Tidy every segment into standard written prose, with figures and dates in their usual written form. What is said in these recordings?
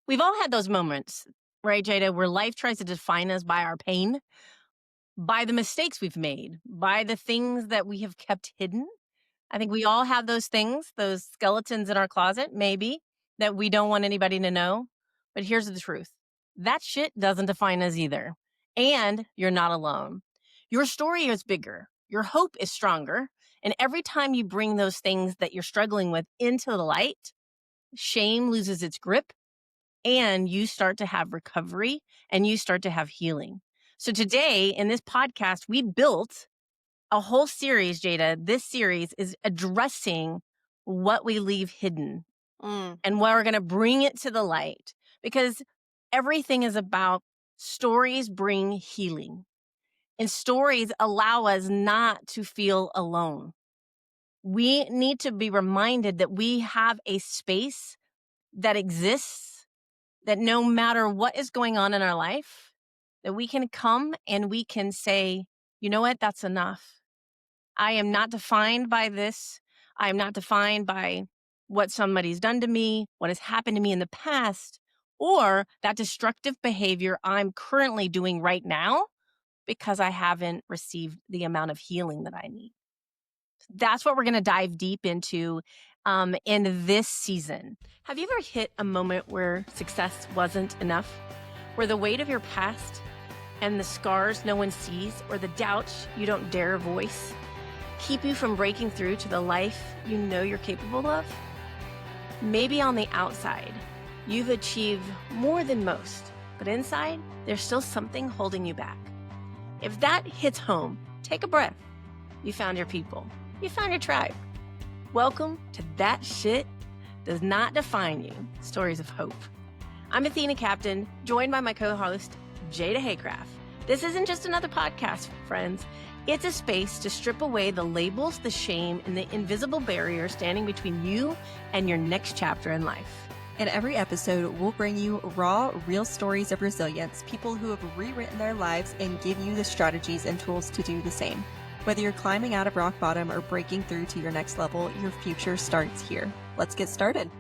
We've all had those moments, right, Jada, where life tries to define us by our pain, by the mistakes we've made, by the things that we have kept hidden. I think we all have those things, those skeletons in our closet, maybe, that we don't want anybody to know. But here's the truth that shit doesn't define us either. And you're not alone. Your story is bigger, your hope is stronger. And every time you bring those things that you're struggling with into the light, shame loses its grip and you start to have recovery and you start to have healing. So today in this podcast, we built a whole series, Jada. This series is addressing what we leave hidden and why we're going to bring it to the light because everything is about stories bring healing and stories allow us not to feel alone. We need to be reminded that we have a space that exists, that no matter what is going on in our life, that we can come and we can say, you know what, that's enough. I am not defined by this. I am not defined by what somebody's done to me, what has happened to me in the past, or that destructive behavior I'm currently doing right now because I haven't received the amount of healing that I need. That's what we're going to dive deep into in this season. Have you ever hit a moment where success wasn't enough? Where the weight of your past and the scars no one sees or the doubts you don't dare voice keep you from breaking through to the life you know you're capable of? Maybe on the outside, you've achieved more than most, but inside, there's still something holding you back. If that hits home, take a breath. You found your people. You found your tribe. Welcome to That Shit Does Not Define You, Stories of Hope. I'm Athena Captain, joined by my co-host, Jada Haycraft. This isn't just another podcast, friends. It's a space to strip away the labels, the shame, and the invisible barriers standing between you and your next chapter in life. In every episode, we'll bring you raw, real stories of resilience, people who have rewritten their lives and give you the strategies and tools to do the same. Whether you're climbing out of rock bottom or breaking through to your next level, your future starts here. Let's get started.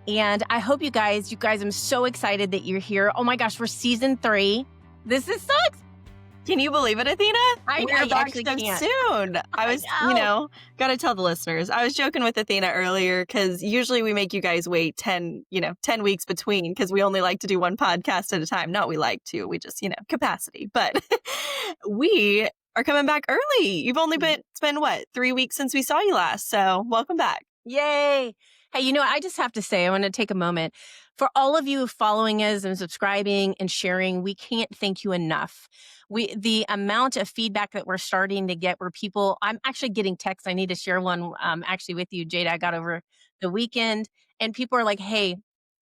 And I hope you guys, I'm so excited that you're here. Oh my gosh, we're season 3. This is sucks. Can you believe it, Athena? I We're back actually so can't. soon. I was, gotta tell the listeners. I was joking with Athena earlier because usually we make you guys wait 10 weeks between because we only like to do one podcast at a time. Not we like to, we just, capacity. But we are coming back early. You've only it's been what, 3 weeks since we saw you last. So welcome back. Yay. Hey, I just have to say, I want to take a moment for all of you following us and subscribing and sharing. We can't thank you enough. The amount of feedback that we're starting to get where I'm actually getting texts. I need to share one actually with you, Jada. I got over the weekend and people are like, hey,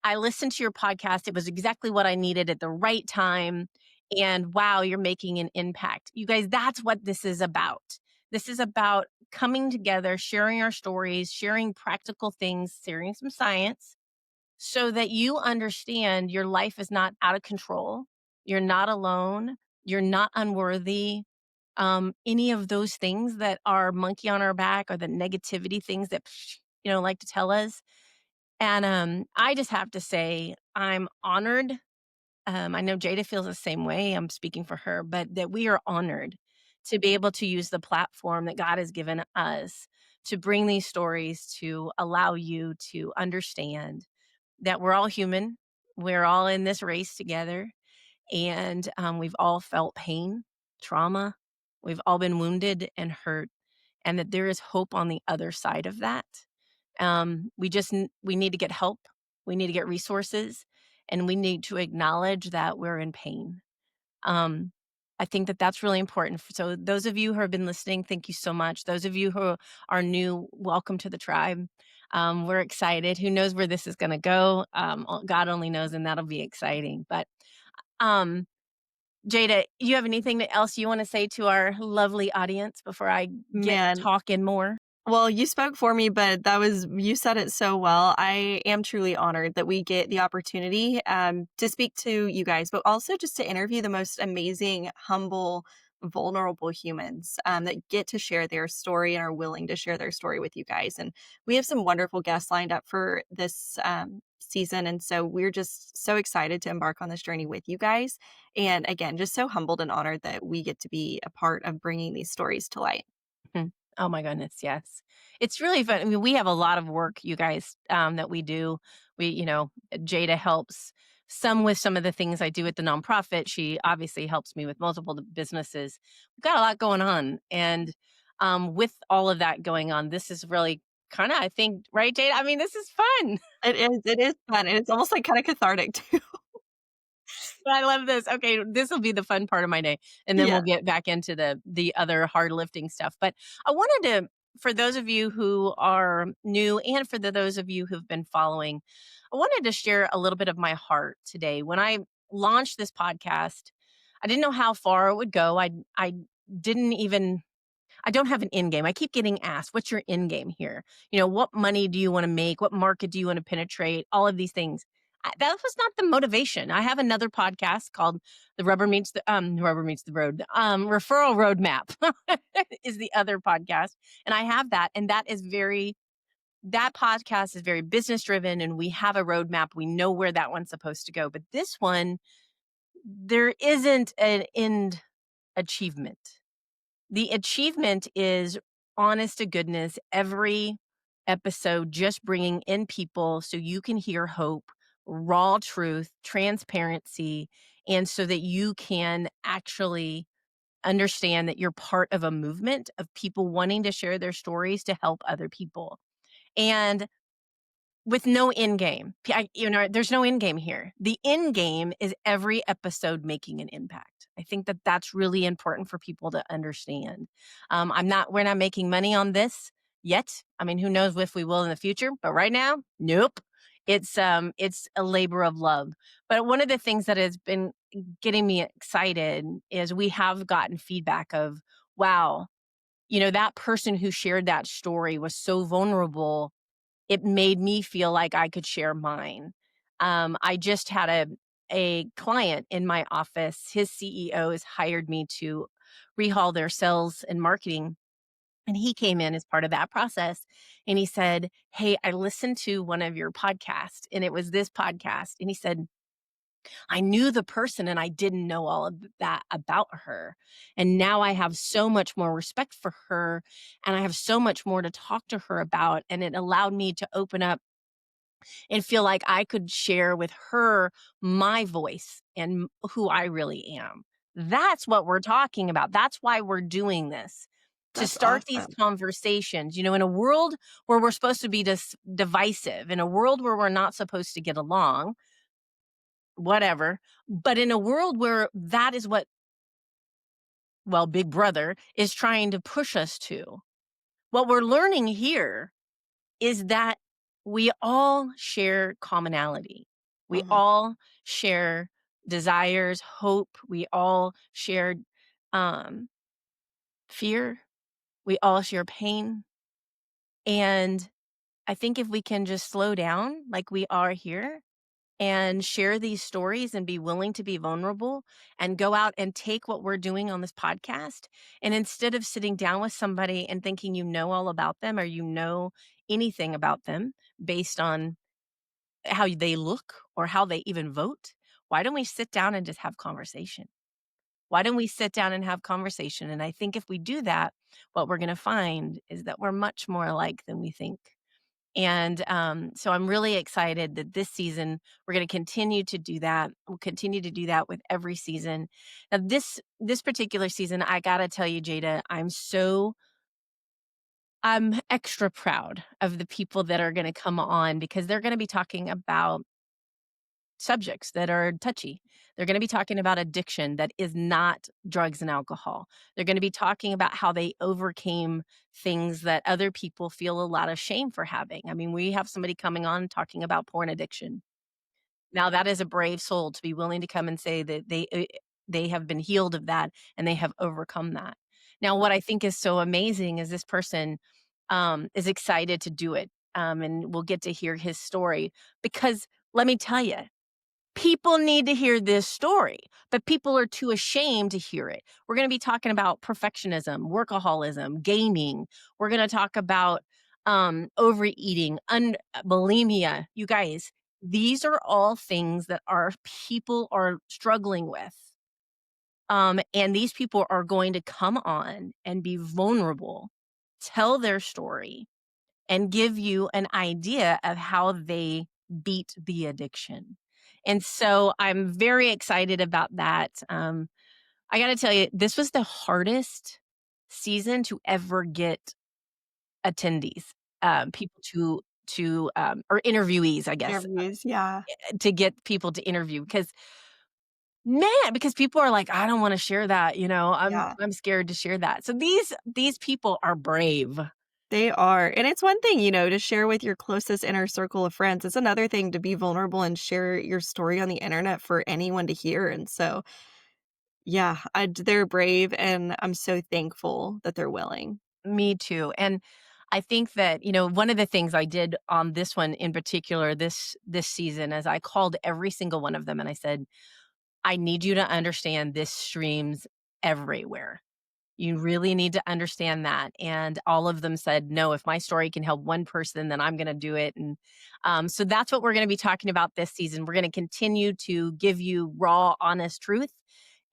I listened to your podcast. It was exactly what I needed at the right time. And wow, you're making an impact. You guys, that's what this is about. This is about coming together, sharing our stories, sharing practical things, sharing some science so that you understand your life is not out of control. You're not alone. You're not unworthy. Any of those things that are monkey on our back or the negativity things that, like to tell us. And I just have to say, I'm honored. I know Jada feels the same way. I'm speaking for her, but that we are honored to be able to use the platform that God has given us to bring these stories to allow you to understand that we're all human. We're all in this race together. And we've all felt pain, trauma. We've all been wounded and hurt. And that there is hope on the other side of that. We need to get help. We need to get resources. And we need to acknowledge that we're in pain. I think that that's really important. So those of you who have been listening, thank you so much. Those of you who are new, welcome to the tribe. We're excited. Who knows where this is going to go? God only knows, and that'll be exciting. But Jada, you have anything else you want to say to our lovely audience before I get talking more? Well, you spoke for me, but you said it so well. I am truly honored that we get the opportunity to speak to you guys, but also just to interview the most amazing, humble, vulnerable humans that get to share their story and are willing to share their story with you guys. And we have some wonderful guests lined up for this season. And so we're just so excited to embark on this journey with you guys. And again, just so humbled and honored that we get to be a part of bringing these stories to light. Mhm. Oh my goodness, yes. It's really fun. I mean, we have a lot of work, you guys, that we do. Jada helps some with some of the things I do at the nonprofit. She obviously helps me with multiple businesses. We've got a lot going on. And with all of that going on, this is really kind of, I think, right, Jada? I mean, this is fun. It is fun. And it's almost like kind of cathartic too. But I love this. Okay, this will be the fun part of my day, and then Yeah. we'll get back into the other hard lifting stuff. But I wanted to, for those of you who are new, and for those of you who've been following, I wanted to share a little bit of my heart today. When I launched this podcast, I didn't know how far it would go. I didn't even I don't have an end game. I keep getting asked, "What's your end game here? What money do you want to make? What market do you want to penetrate?" All of these things. That was not the motivation. I have another podcast called the Rubber Meets the Road. Referral Roadmap is the other podcast, and I have that, and that podcast is very business driven, and we have a roadmap. We know where that one's supposed to go, but this one, there isn't an end achievement. The achievement is, honest to goodness, every episode just bringing in people so you can hear hope, raw truth, transparency, and so that you can actually understand that you're part of a movement of people wanting to share their stories to help other people. And with no end game. There's no end game here. The end game is every episode making an impact. I think that that's really important for people to understand. We're not making money on this yet. I mean, who knows if we will in the future, but right now, nope. It's a labor of love. But one of the things that has been getting me excited is we have gotten feedback of, wow, that person who shared that story was so vulnerable, it made me feel like I could share mine. I just had a client in my office. His CEO has hired me to rehaul their sales and marketing. And he came in as part of that process and he said, "Hey, I listened to one of your podcasts and it was this podcast." And he said, "I knew the person and I didn't know all of that about her. And now I have so much more respect for her and I have so much more to talk to her about. And it allowed me to open up and feel like I could share with her my voice and who I really am." That's what we're talking about. That's why we're doing this. To That's start these awesome. conversations, in a world where we're supposed to be divisive, in a world where we're not supposed to get along, whatever, but in a world where that is what, well, Big Brother is trying to push us to. What we're learning here is that we all share commonality. We Mhm. all share desires, hope. We all share um, fear. We all share pain. And I think if we can just slow down like we are here and share these stories and be willing to be vulnerable and go out and take what we're doing on this podcast. And instead of sitting down with somebody and thinking you know all about them or you know anything about them based on how they look or how they even vote, why don't we sit down and just have conversation? Why don't we sit down and have conversation? And I think if we do that, what we're going to find is that we're much more alike than we think. And so I'm really excited that this season we're going to continue to do that. We'll continue to do that with every season. Now, this particular season, I gotta tell you, Jada, I'm extra proud of the people that are going to come on because they're going to be talking about subjects that are touchy. They're going to be talking about addiction that is not drugs and alcohol. They're going to be talking about how they overcame things that other people feel a lot of shame for having. I mean, we have somebody coming on talking about porn addiction. Now that is a brave soul to be willing to come and say that they have been healed of that and they have overcome that. Now, what I think is so amazing is this person is excited to do it, and we'll get to hear his story because let me tell you, people need to hear this story, but people are too ashamed to hear it. We're going to be talking about perfectionism, workaholism, gaming. We're going to talk about overeating, bulimia. You guys, These are all things that our people are struggling with. And these people are going to come on and be vulnerable, tell their story, and give you an idea of how they beat the addiction. And so I'm very excited about that. I got to tell you, this was the hardest season to ever get attendees, people or interviewees, I guess, Interviews, yeah. to get people to interview because people are like, I don't want to share that, Yeah. I'm scared to share that. So these people are brave. They are, and it's one thing, to share with your closest inner circle of friends. It's another thing to be vulnerable and share your story on the internet for anyone to hear, and so, yeah, they're brave, and I'm so thankful that they're willing. Me too. And I think that, one of the things I did on this one in particular, this season, is I called every single one of them and I said, I need you to understand this streams everywhere. You really need to understand that. And all of them said, no, if my story can help one person, then I'm going to do it. And so that's what we're going to be talking about this season. We're going to continue to give you raw, honest truth.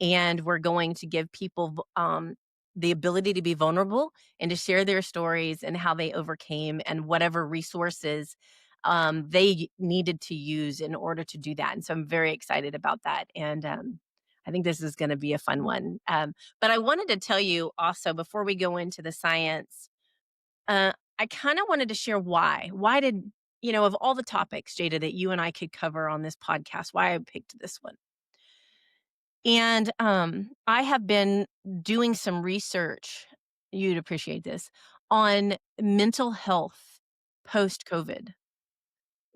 And we're going to give people the ability to be vulnerable and to share their stories and how they overcame and whatever resources they needed to use in order to do that. And so I'm very excited about that. And I think this is going to be a fun one. But I wanted to tell you also before we go into the science, I kind of wanted to share why. Why did, of all the topics, Jada, that you and I could cover on this podcast, why I picked this one. And I have been doing some research, you'd appreciate this, on mental health post COVID.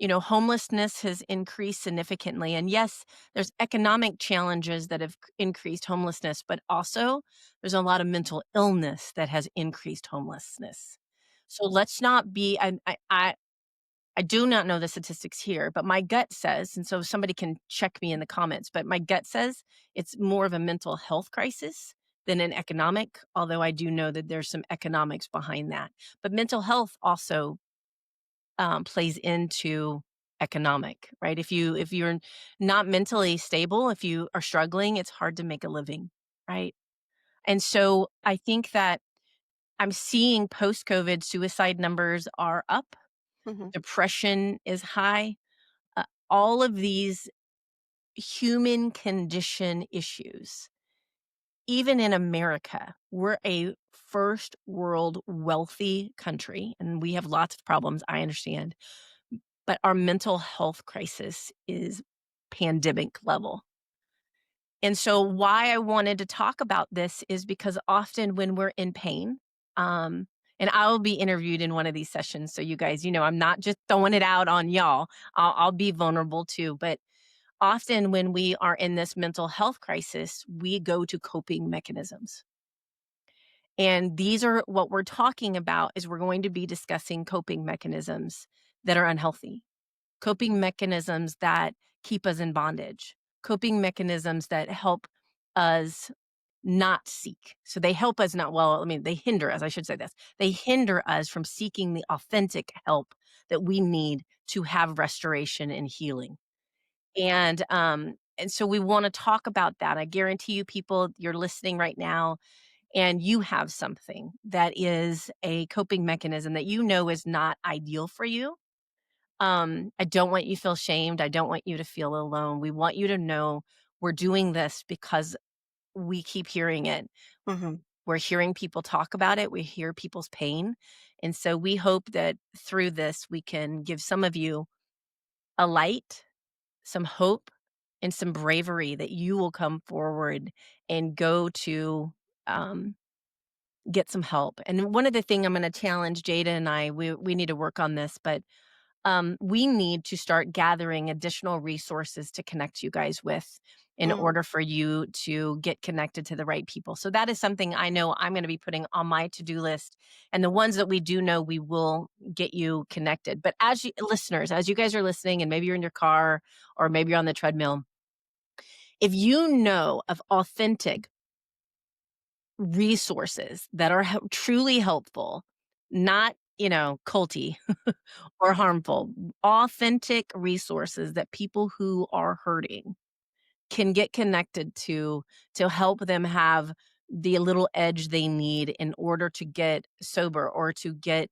Homelessness has increased significantly. And yes, there's economic challenges that have increased homelessness, but also there's a lot of mental illness that has increased homelessness. So let's not be, I do not know the statistics here, but my gut says, and so somebody can check me in the comments, but my gut says it's more of a mental health crisis than an economic, although I do know that there's some economics behind that. But mental health also plays into economic, right? If you're not mentally stable, if you are struggling, it's hard to make a living, right? And so I think that I'm seeing post COVID suicide numbers are up, Mhm, depression is high, all of these human condition issues. Even in America, we're a first world wealthy country and we have lots of problems, I understand. But our mental health crisis is pandemic level. And so why I wanted to talk about this is because often when we're in pain, and I'll be interviewed in one of these sessions. So you guys, I'm not just throwing it out on y'all. I'll be vulnerable too. But often when we are in this mental health crisis, we go to coping mechanisms. And these are what we're talking about is we're going to be discussing coping mechanisms that are unhealthy, coping mechanisms that keep us in bondage, coping mechanisms that help us not seek. So they help us not, well, I mean, they hinder us. I should say this. They hinder us from seeking the authentic help that we need to have restoration and healing. And so we want to talk about that. I guarantee you, people, you're listening right now and you have something that is a coping mechanism that is not ideal for you. I don't want you to feel shamed. I don't want you to feel alone. We want you to know we're doing this because we keep hearing it. mhm. We're hearing people talk about it. We hear people's pain. And so we hope that through this, we can give some of you a light, some hope, and some bravery that you will come forward and go to um, get some help. And one of the things I'm going to challenge Jada and we need to work on this, but we need to start gathering additional resources to connect you guys with in Mm, order for you to get connected to the right people. So that is something I know I'm going to be putting on my to-do list. And the ones that we do know, we will get you connected. But as you listeners, as you guys are listening, and maybe you're in your car or maybe you're on the treadmill, if you know of authentic resources that are truly helpful, not culty or harmful. Authentic resources that people who are hurting can get connected to help them have the little edge they need in order to get sober or to get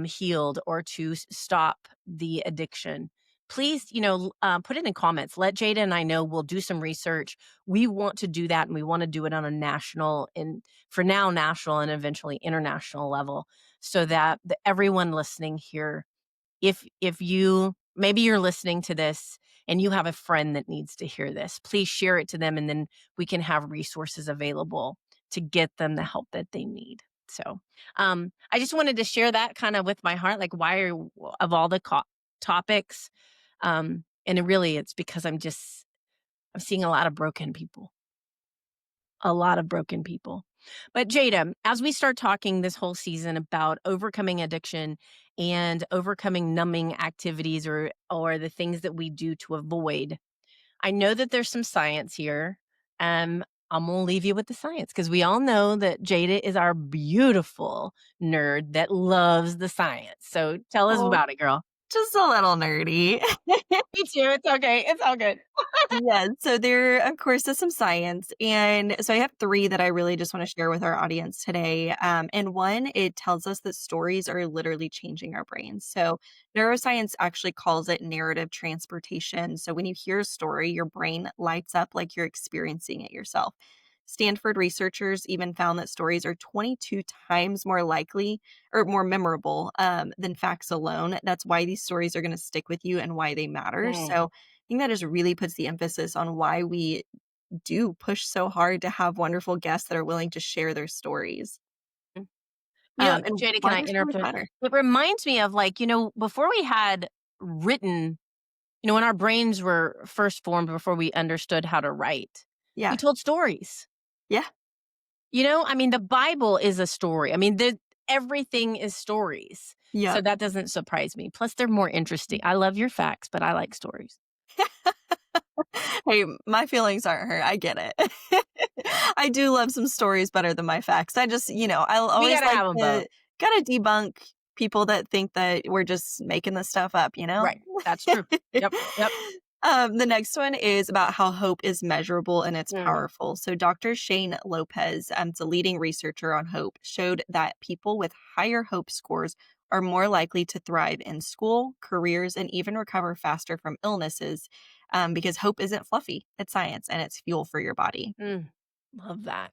healed or to stop the addiction. Please, put it in comments. Let Jada and I know. We'll do some research. We want to do that, and we want to do it on a national and, for now, national and eventually international level, so that everyone listening here, if you maybe you're listening to this and you have a friend that needs to hear this, please share it to them, and then we can have resources available to get them the help that they need. So, I just wanted to share that kind of with my heart, like, why are of all the topics, and it's because I'm seeing a lot of broken people, a lot of broken people. But Jada, as we start talking this whole season about overcoming addiction and overcoming numbing activities, or the things that we do to avoid, I know that there's some science here. I'm gonna leave you with the science because we all know that Jada is our beautiful nerd that loves the science. So tell us Oh, about it, girl. just a little nerdy. Me too. It's okay. It's all good. Yeah, so there, of course, is some science. And so I have three that I really just want to share with our audience today. And one, it tells us that stories are literally changing our brains. So neuroscience actually calls it narrative transportation. So when you hear a story, your brain lights up like you're experiencing it yourself. Stanford researchers even found that stories are 22 times more likely or more memorable than facts alone. That's why these stories are going to stick with you and why they matter. Mm. So I think that just really puts the emphasis on why we do push so hard to have wonderful guests that are willing to share their stories, and Jada, can why I their stories interrupt? matter. It reminds me of, like, before we had written, when our brains were first formed, before we understood how to write, we Yeah. told stories. Yeah. I mean, the Bible is a story. I mean, everything is stories. So Yep. that doesn't surprise me. Plus, they're more interesting. I love your facts, but I like stories. Hey, my feelings aren't hurt. I get it. I do love some stories better than my facts. I just, I'll We always gotta like have them both. to gotta debunk people that think that we're just making this stuff up, you know? Right. That's true. Yep. Yep. The next one is about how hope is measurable and it's Mm. powerful. So, Dr. Shane Lopez, the leading researcher on hope, showed that people with higher hope scores are more likely to thrive in school, careers, and even recover faster from illnesses because hope isn't fluffy. It's science and it's fuel for your body. Mm. Love that.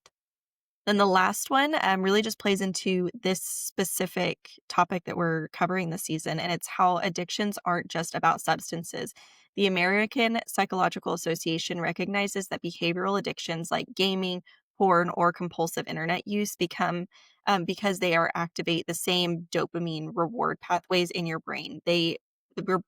Then the last one really just plays into this specific topic that we're covering this season, and it's how addictions aren't just about substances. The American Psychological Association recognizes that behavioral addictions like gaming, porn, or compulsive internet use become because they are activate the same dopamine reward pathways in your brain. We're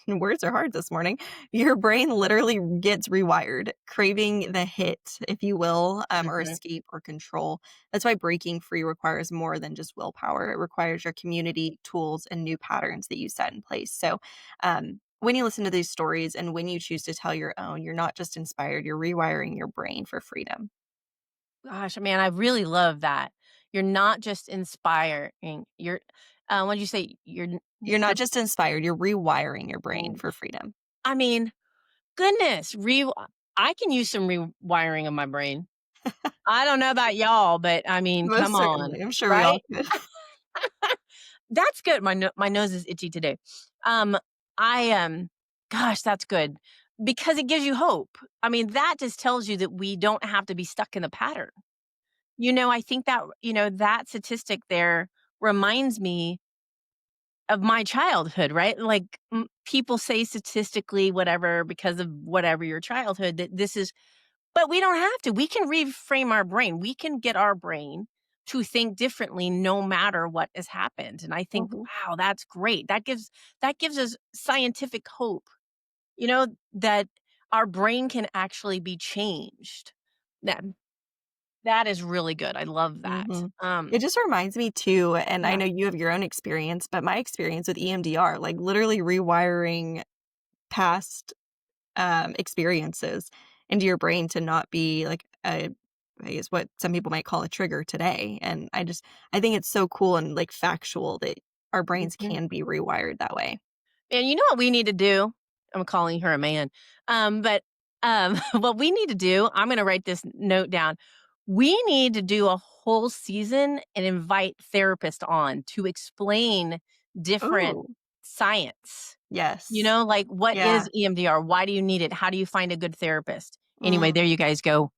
words are hard this morning. Your brain literally gets rewired, craving the hit, if you will, or Mhm. escape or control. That's why breaking free requires more than just willpower. It requires your community, tools, and new patterns that you set in place. So, when you listen to these stories and when you choose to tell your own, you're not just inspired, you're rewiring your brain for freedom. Gosh, man, I really love that. You're not just inspiring. What did you say? You're not The, just inspired, you're rewiring your brain mm, for freedom. I mean, goodness, I can use some rewiring of my brain. I don't know about y'all, but I mean, Most come on, certainly. I'm sure we all right? could. That's good. My nose is itchy today. Um, I Gosh, that's good because it gives you hope. I mean, that just tells you that we don't have to be stuck in the pattern. I think that that statistic there reminds me of my childhood, right? Like, people say statistically, whatever, because of whatever your childhood, that this is, but we don't have to. We can reframe our brain. We can get our brain to think differently no matter what has happened. And I think, Mhm, wow, that's great. That gives us scientific hope, that our brain can actually be changed. That that is really good. I love that. mhm. It just reminds me too, and I Yeah. know you have your own experience, but my experience with EMDR, like literally rewiring past experiences into your brain to not be like I guess what some people might call a trigger today. And I think it's so cool and like factual that our brains Mhm. can be rewired that way. And you know what we need to do? I'm calling her a man. But what we need to do, I'm gonna write this note down. We need to do a whole season and invite therapists on to explain different Oh, science. You yes. know, like what Yeah. is EMDR? Why do you need it? How do you find a good therapist? Anyway, Mm, there you guys go.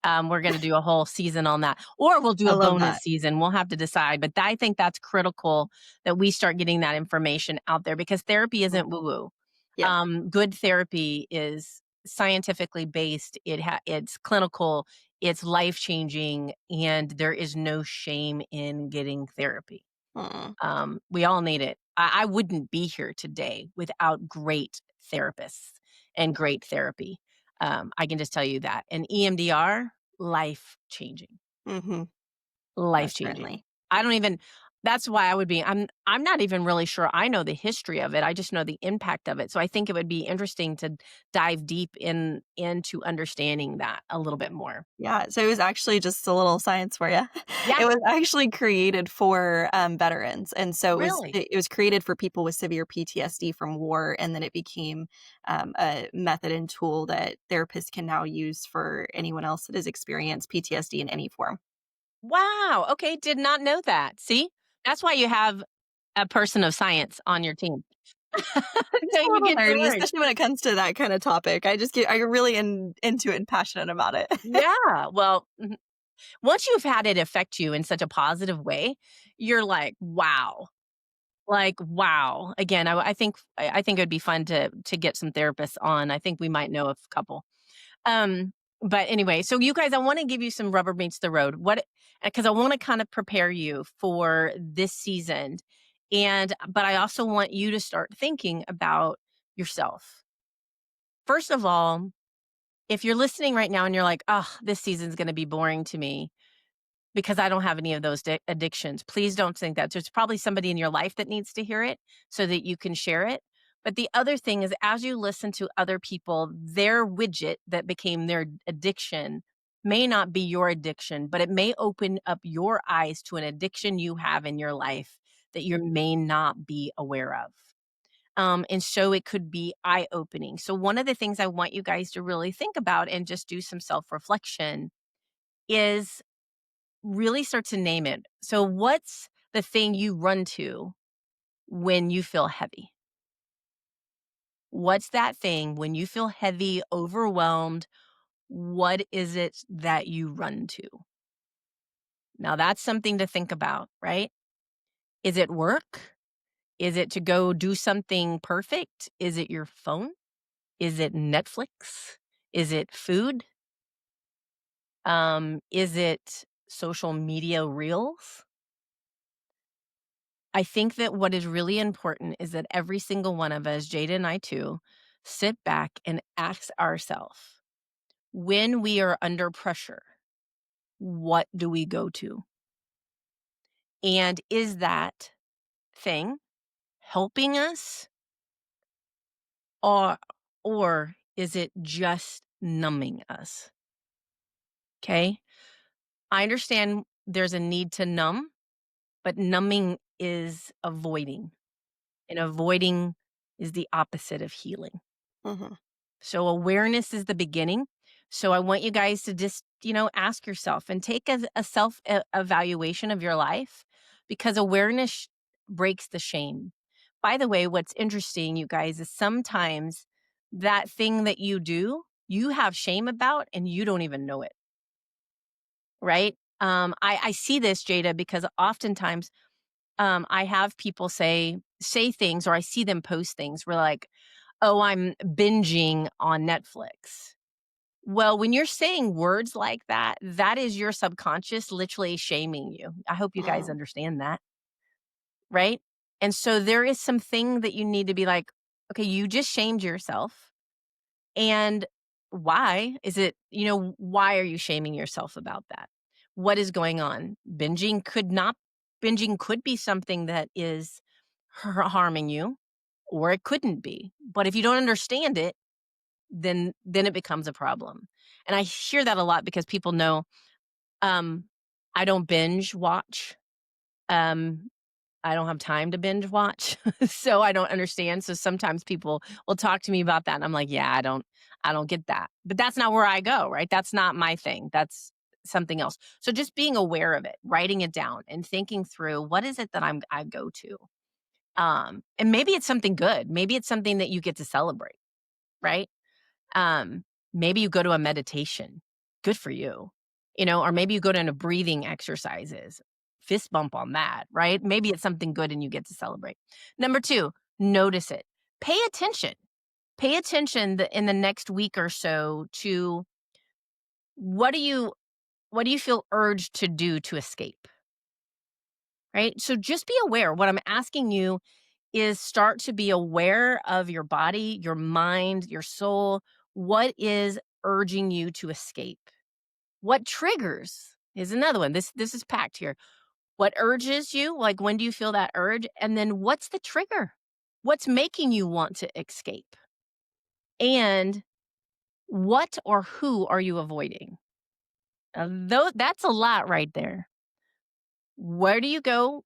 We're gonna do a whole season on that, or we'll do I a love bonus that. season. We'll have to decide, but I think that's critical that we start getting that information out there because therapy Mm, isn't woo-woo. yep. Good therapy is scientifically based. It's clinical, it's life-changing, and there is no shame in getting therapy. Mm, We all need it. I wouldn't be here today without great therapists and great therapy. I can just tell you that. And EMDR, life changing, mhm. life Most changing. certainly. I don't even. That's why I would be. I'm not even really sure I know the history of it. I just know the impact of it. So I think it would be interesting to dive deep into understanding that a little bit more. Yeah, so it was actually just a little science for you. Yeah, It was actually created for, veterans, and so really. it was created for people with severe PTSD from war, and then it became, a method and tool that therapists can now use for anyone else that has experienced PTSD in any form. Wow. Okay, did not know that. See, that's why you have a person of science on your team. It's So a you little get to nerdy, learn. especially when it comes to that kinda topic. I really into it and passionate about it. Yeah, well, once you've had it affect you in such a positive way, you're like, "Wow." Again, I think it would be fun to get some therapists on. I think we might know of a couple. Um, but anyway, so you guys, I wanna give you some rubber meets the road. Because I wanna kind of prepare you for this season, but I also want you to start thinking about yourself. First of all, if you're listening right now and you're like, "Oh, this season's gonna be boring to me because I don't have any of those addictions," please don't think that. There's probably somebody in your life that needs to hear it so that you can share it. But the other thing is, as you listen to other people, their widget that became their addiction may not be your addiction, but it may open up your eyes to an addiction you have in your life that you may not be aware of. And so it could be eye opening. So, one of the things I want you guys to really think about and just do some self reflection is really start to name it. So, what's the thing you run to when you feel heavy? What's that thing when you feel heavy, overwhelmed? What is it that you run to? Now, that's something to think about, right? Is it work? Is it to go do something perfect? Is it your phone? Is it Netflix? Is it food? Is it social media reels? I think that what is really important is that every single one of us, Jada and I too, sit back and ask ourselves, when we are under pressure, what do we go to? And is that thing helping us, or or is it just numbing us? Okay? I understand there's a need to numb, but numbing is avoiding, and avoiding is the opposite of healing. Mhm. So awareness is the beginning. So I want you guys to just, ask yourself and take a self evaluation of your life because awareness breaks the shame. By the way, what's interesting, you guys, is sometimes that thing that you do, you have shame about and you don't even know it, right? I see this, Jada, because oftentimes I have people say things, or I see them post things where like, "Oh, I'm binging on Netflix." Well, when you're saying words like that, that is your subconscious literally shaming you. I hope you guys Mm, understand that, right? And so there is something that you need to be like, okay, you just shamed yourself. And why is it, why are you shaming yourself about that? What is going on? Binging could be something that is harming you, or it couldn't be. But if you don't understand it, then it becomes a problem. And I hear that a lot because people know, um, I don't binge watch. Um, I don't have time to binge watch, so I don't understand. So sometimes people will talk to me about that, and I'm like, "Yeah, I don't get that." But that's not where I go, right? That's not my thing. That's something else. So just being aware of it, writing it down, and thinking through what is it that I go to. And maybe it's something good. Maybe it's something that you get to celebrate, right? Um, Maybe you go to a meditation. Good for you. Or maybe you go to a breathing exercises. Fist bump on that, right? Maybe it's something good and you get to celebrate. Number 2, notice it. Pay attention. Pay attention in the next week or so to what do you feel urged to do to escape, right? So just be aware. What I'm asking you is start to be aware of your body, your mind, your soul. What is urging you to escape? What triggers is another one. This is packed here. What urges you? Like when do you feel that urge? And then what's the trigger? What's making you want to escape? And what or who are you avoiding? Though that's a lot right there. Where do you go?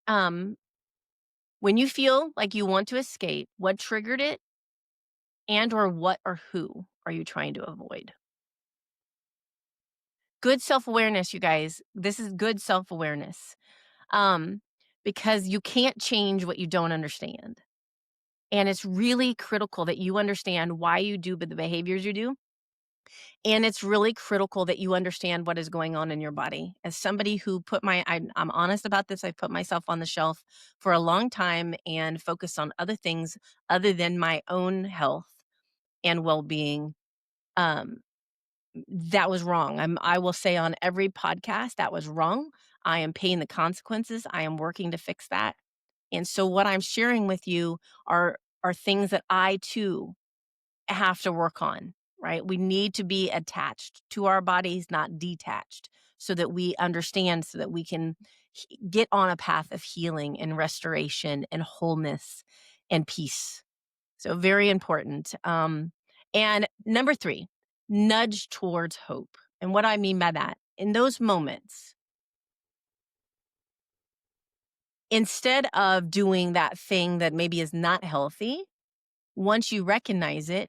Um when you feel like you want to escape, what triggered it? And or what or who are you trying to avoid? Good self-awareness, you guys. This is good self-awareness. Um, because you can't change what you don't understand. And it's really critical that you understand why you do the behaviors you do. And it's really critical that you understand what is going on in your body. As somebody who I'm honest about this, I've put myself on the shelf for a long time and focused on other things other than my own health and well-being. Um, That was wrong. I will say on every podcast, that was wrong. I am paying the consequences. I am working to fix that. And so what I'm sharing with you are things that I too have to work on, right? We need to be attached to our bodies, not detached, so that we understand, so that we can get on a path of healing and restoration and wholeness and peace. So very important. And number 3, nudge towards hope. And what I mean by that, in those moments, instead of doing that thing that maybe is not healthy, once you recognize it,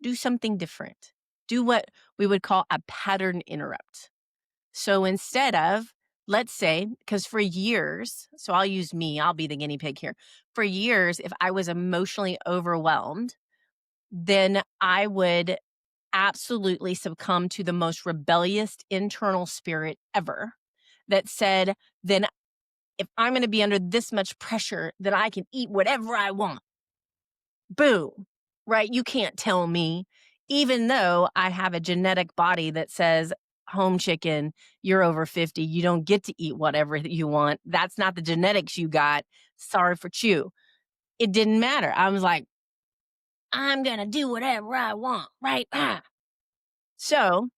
do something different. Do what we would call a pattern interrupt. So instead of, let's say, because for years, so I'll use me, I'll be the guinea pig here. For years, if I was emotionally overwhelmed, then I would absolutely succumb to the most rebellious internal spirit ever that said, then if I'm going to be under this much pressure, then I can eat whatever I want. Boom. Right? You can't tell me, even though I have a genetic body that says, home chicken, you're over 50. You don't get to eat whatever you want. That's not the genetics you got. Sorry for you. It didn't matter. I was like, I'm going to do whatever I want. Right? So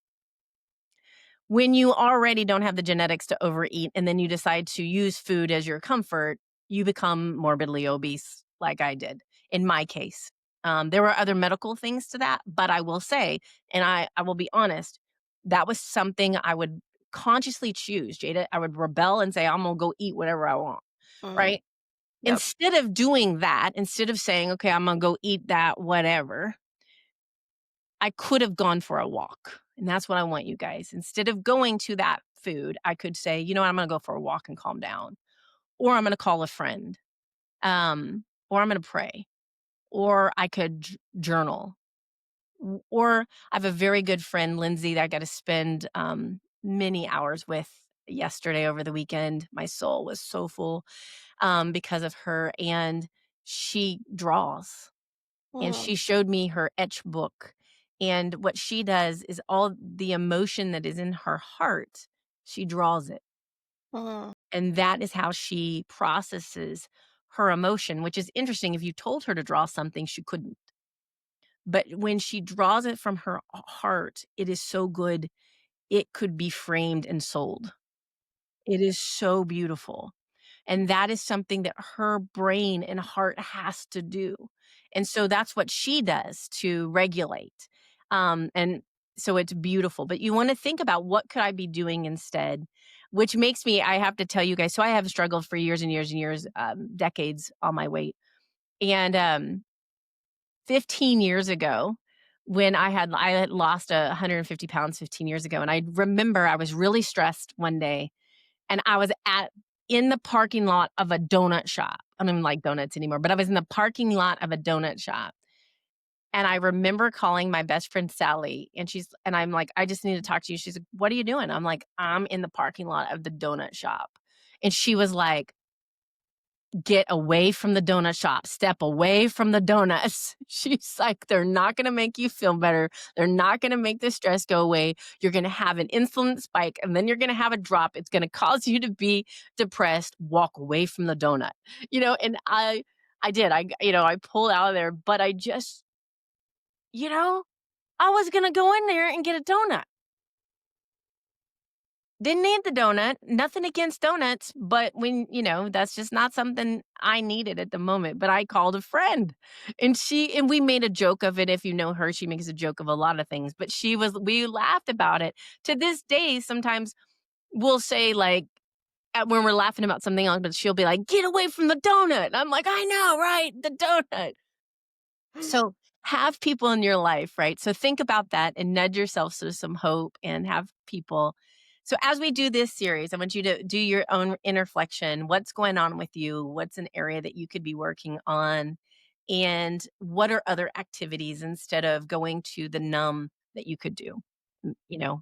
when you already don't have the genetics to overeat and then you decide to use food as your comfort, you become morbidly obese, like I did in my case. There were other medical things to that, but I will say, and I will be honest, that was something I would consciously choose, Jada. I would rebel and say, I'm going to go eat whatever I want, Mhm. right? Yep. Instead of doing that, instead of saying, okay, I'm going to go eat that, whatever, I could have gone for a walk, and that's what I want you guys. Instead of going to that food, I could say, "You know what? I'm gonna go for a walk and calm down," or I'm gonna call a friend, or I'm gonna pray, or I could journal, or I have a very good friend, Lindsay, that I got to spend many hours with yesterday over the weekend. My soul was so full because of her, and she draws. And Mhm. she showed me her etch book, and what she does is all the emotion that is in her heart, she draws it, Mhm. and that is how she processes her emotion, which is interesting. If you told her to draw something, she couldn't. But when she draws it from her heart, it is so good, it could be framed and sold. It is so beautiful. And that is something that her brain and heart has to do. And so that's what she does to regulate. And so it's beautiful. But you want to think about what could I be doing instead? which makes me, I have to tell you guys, so I have struggled for years and years and years, decades on my weight. And 15 years ago, when I had lost 150 pounds 15 years ago, and I remember I was really stressed one day, and I was in the parking lot of a donut shop. I don't even like donuts anymore, but I was in the parking lot of a donut shop. And I remember calling my best friend Sally, and I'm like, "I just need to talk to you." She's like, "What are you doing?" I'm like, "I'm in the parking lot of the donut shop." And she was like, "Get away from the donut shop. Step away from the donuts." She's like, "They're not gonna make you feel better. They're not gonna make the stress go away. You're gonna have an insulin spike, and then you're gonna have a drop. It's gonna cause you to be depressed. Walk away from the donut." And I did. I pulled out of there, but I just, you know, I was gonna go in there and get a donut. Didn't need the donut, nothing against donuts, but that's just not something I needed at the moment, but I called a friend, and we made a joke of it. If you know her, she makes a joke of a lot of things, but we laughed about it. To this day, sometimes we'll say, like, when we're laughing about something else, but she'll be like, "Get away from the donut." I'm like, "I know, right? The donut." So have people in your life, right? So think about that and nudge yourself to some hope and have people. So as we do this series, I want you to do your own interflection. What's going on with you? What's an area that you could be working on? And what are other activities instead of going to the numb that you could do?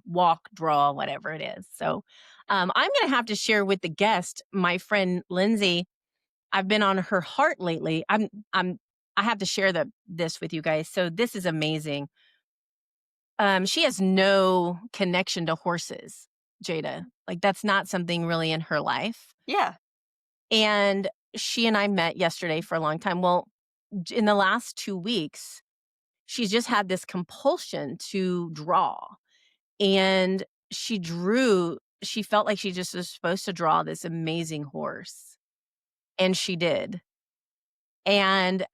Walk, draw, whatever it is. So I'm going to have to share with the guest, my friend Lindsay. I've been on her heart lately. I have to share this with you guys. So this is amazing. She has no connection to horses, Jada. Like, that's not something really in her life. Yeah. And she and I met yesterday for a long time. Well, in the last 2 weeks, she's just had this compulsion to draw. And she felt like she just was supposed to draw this amazing horse. And she did. And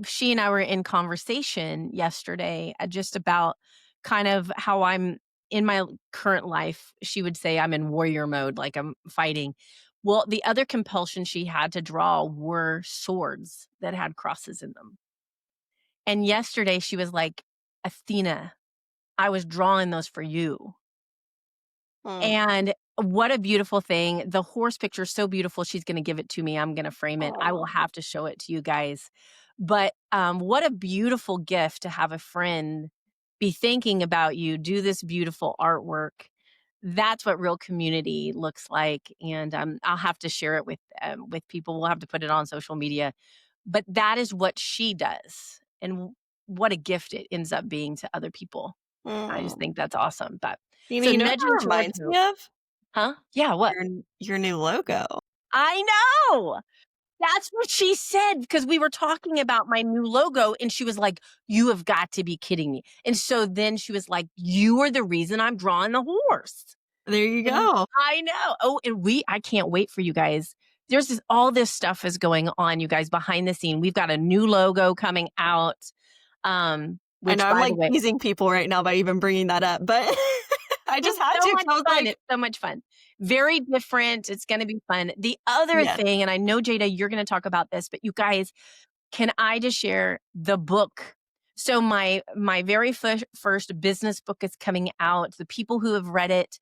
she and I were in conversation yesterday, just about kind of how I'm in my current life. She would say I'm in warrior mode, like I'm fighting. Well, the other compulsion she had to draw were swords that had crosses in them. And yesterday she was like, "Athena, I was drawing those for you." Mm. And what a beautiful thing. The horse picture is so beautiful. She's going to give it to me. I'm going to frame it. I will Oh. have to show it to you guys. But what a beautiful gift to have a friend be thinking about you, do this beautiful artwork. That's what real community looks like. And I'll have to share it with people. We'll have to put it on social media. But that is what she does. And what a gift it ends up being to other people. I just Mm. think that's awesome. But so You know what nudging that towards reminds me hope. of? Huh? Yeah, what? Your your new logo. I know! That's what she said, because we were talking about my new logo, and she was like, "You have got to be kidding me." And so then she was like, "You are the reason I'm drawing the horse." There you And go. I know. Oh, and I can't wait for you guys. All this stuff is going on, you guys, behind the scene. We've got a new logo coming out, I know which, I'm by the like way, teasing people right now by even bringing that up, but I just it's had so to 'cause much I was fun. like, It's so much fun. Very different. It's gonna be fun. The other yes. thing, and I know, Jada, you're gonna talk about this, but you guys, can I just share the book? So my very first business book is coming out. The people who have read it,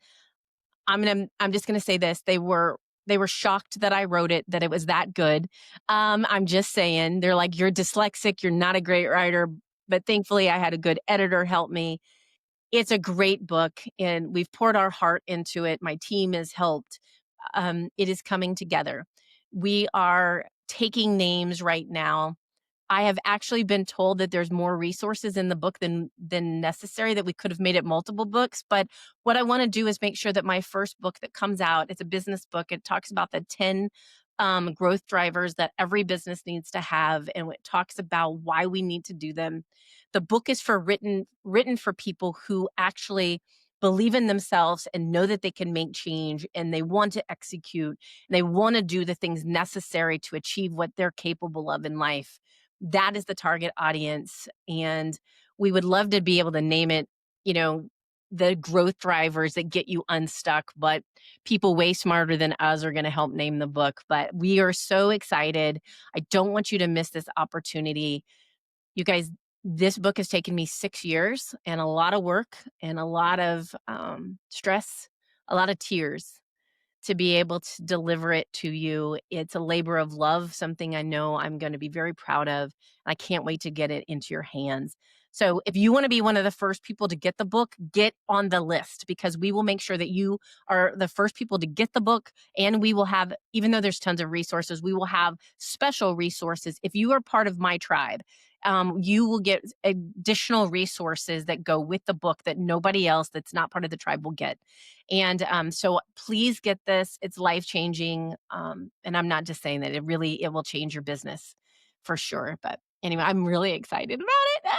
I'm just gonna say this, they were shocked that I wrote it, that it was that good. I'm just saying, they're like, "You're dyslexic, you're not a great writer," but thankfully I had a good editor help me. It's a great book, and we've poured our heart into it. My team has helped. It is coming together. We are taking names right now. I have actually been told that there's more resources in the book than necessary, that we could have made it multiple books. But what I want to do is make sure that my first book that comes out, it's a business book. It talks about the 10 growth drivers that every business needs to have, and it talks about why we need to do them. The book is written for people who actually believe in themselves and know that they can make change, and they want to execute, and they want to do the things necessary to achieve what they're capable of in life. That is the target audience, and we would love to be able to name it, you know, the growth drivers that get you unstuck. But people way smarter than us are going to help name the book. But we are so excited. I don't want you to miss this opportunity. You guys, this book has taken me 6 years and a lot of work and a lot of stress, a lot of tears to be able to deliver it to you. It's a labor of love, something I know I'm going to be very proud of. I can't wait to get it into your hands. So, if you want to be one of the first people to get the book, get on the list because we will make sure that you are the first people to get the book. And we will have, even though there's tons of resources, we will have special resources. If you are part of my tribe, you will get additional resources that go with the book that nobody else that's not part of the tribe will get. And so please get this. It's life changing. And I'm not just saying that it will change your business for sure. But anyway, I'm really excited about it. Ah!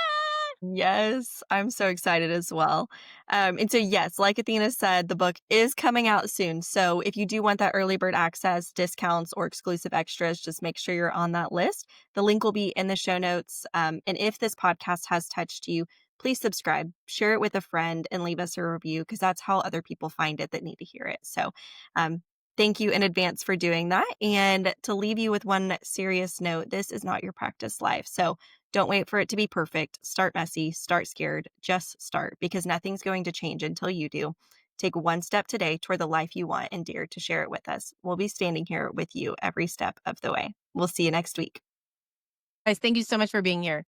Yes, I'm so excited as well. And so, yes, like Athena said, the book is coming out soon. So, if you do want that early bird access, discounts, or exclusive extras, just make sure you're on that list. The link will be in the show notes. And if this podcast has touched you, please subscribe, share it with a friend, and leave us a review because that's how other people find it that need to hear it. So, um, thank you in advance for doing that. And to leave you with one serious note, this is not your practice life. So, don't wait for it to be perfect. Start messy, start scared, just start because nothing's going to change until you do. Take one step today toward the life you want and dare to share it with us. We'll be standing here with you every step of the way. We'll see you next week. Guys, thank you so much for being here.